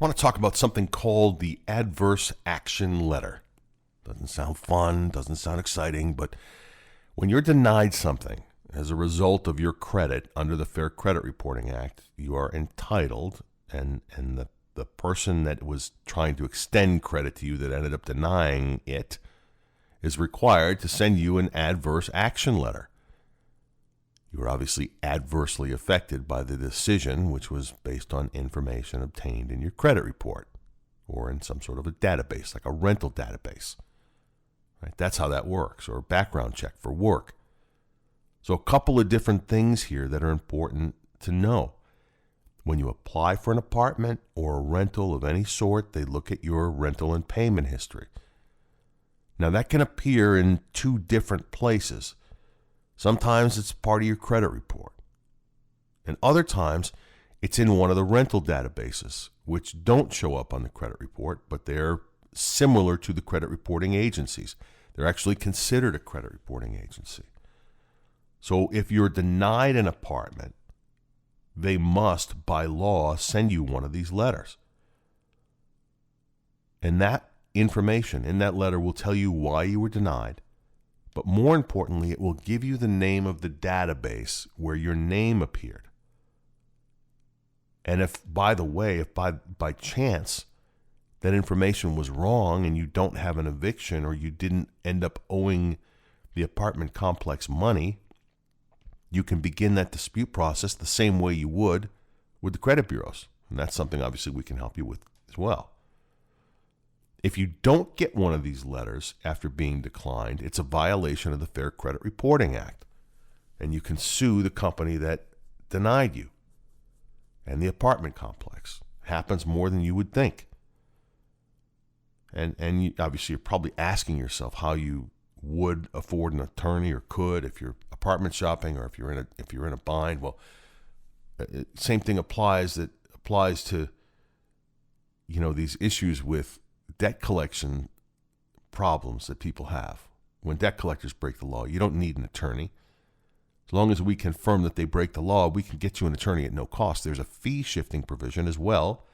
I want to talk about something called the adverse action letter. Doesn't sound fun, doesn't sound exciting, but when you're denied something as a result of your credit under the Fair Credit Reporting Act, you are entitled, and the person that was trying to extend credit to you that ended up denying it is required to send you an adverse action letter. You were obviously adversely affected by the decision, which was based on information obtained in your credit report or in some sort of a database, like a rental database. Right? That's how that works, or a background check for work. So a couple of different things here that are important to know. When you apply for an apartment or a rental of any sort, they look at your rental and payment history. Now that can appear in two different places. Sometimes it's part of your credit report. And other times it's in one of the rental databases, which don't show up on the credit report, but they're similar to the credit reporting agencies. They're actually considered a credit reporting agency. So if you're denied an apartment, they must, by law, send you one of these letters. And that information in that letter will tell you why you were denied. But more importantly, it will give you the name of the database where your name appeared. And if, by the way, if by chance that information was wrong and you don't have an eviction or you didn't end up owing the apartment complex money, you can begin that dispute process the same way you would with the credit bureaus. And that's something obviously we can help you with as well. If you don't get one of these letters after being declined, it's a violation of the Fair Credit Reporting Act. And you can sue the company that denied you and the apartment complex. It happens more than you would think. And you, obviously you're probably asking yourself how you would afford an attorney or could if you're apartment shopping or if you're in a bind. Well, same thing applies to these issues with debt collection problems that people have. When debt collectors break the law, you don't need an attorney. As long as we confirm that they break the law, we can get you an attorney at no cost. There's a fee shifting provision as well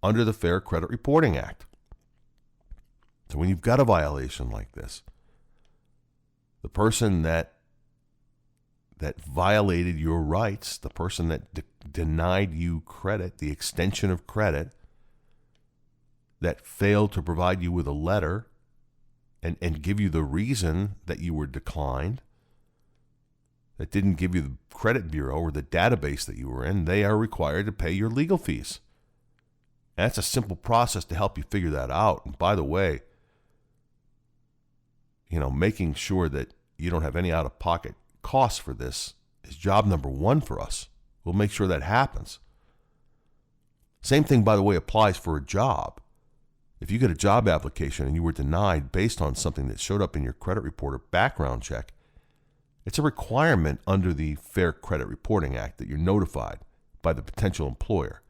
under the Fair Credit Reporting Act. So when you've got a violation like this, the person that violated your rights, the person that denied you credit, the extension of credit, that failed to provide you with a letter and give you the reason that you were declined, that didn't give you the credit bureau or the database that you were in, they are required to pay your legal fees. And that's a simple process to help you figure that out. And by the way, making sure that you don't have any out-of-pocket costs for this is job number one for us. We'll make sure that happens. Same thing, by the way, applies for a job. If you get a job application and you were denied based on something that showed up in your credit report or background check, it's a requirement under the Fair Credit Reporting Act that you're notified by the potential employer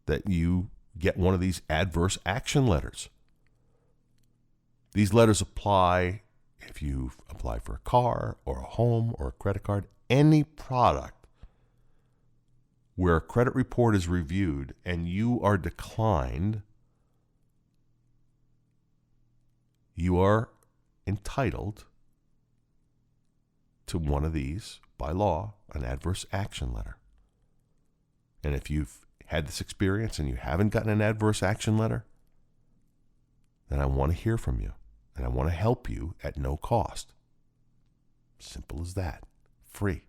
that you get one of these adverse action letters. These letters apply if you apply for a car or a home or a credit card, any product where a credit report is reviewed and you are declined. You are entitled to one of these, by law, an adverse action letter. And if you've had this experience and you haven't gotten an adverse action letter, then I want to hear from you. And I want to help you at no cost. Simple as that. Free.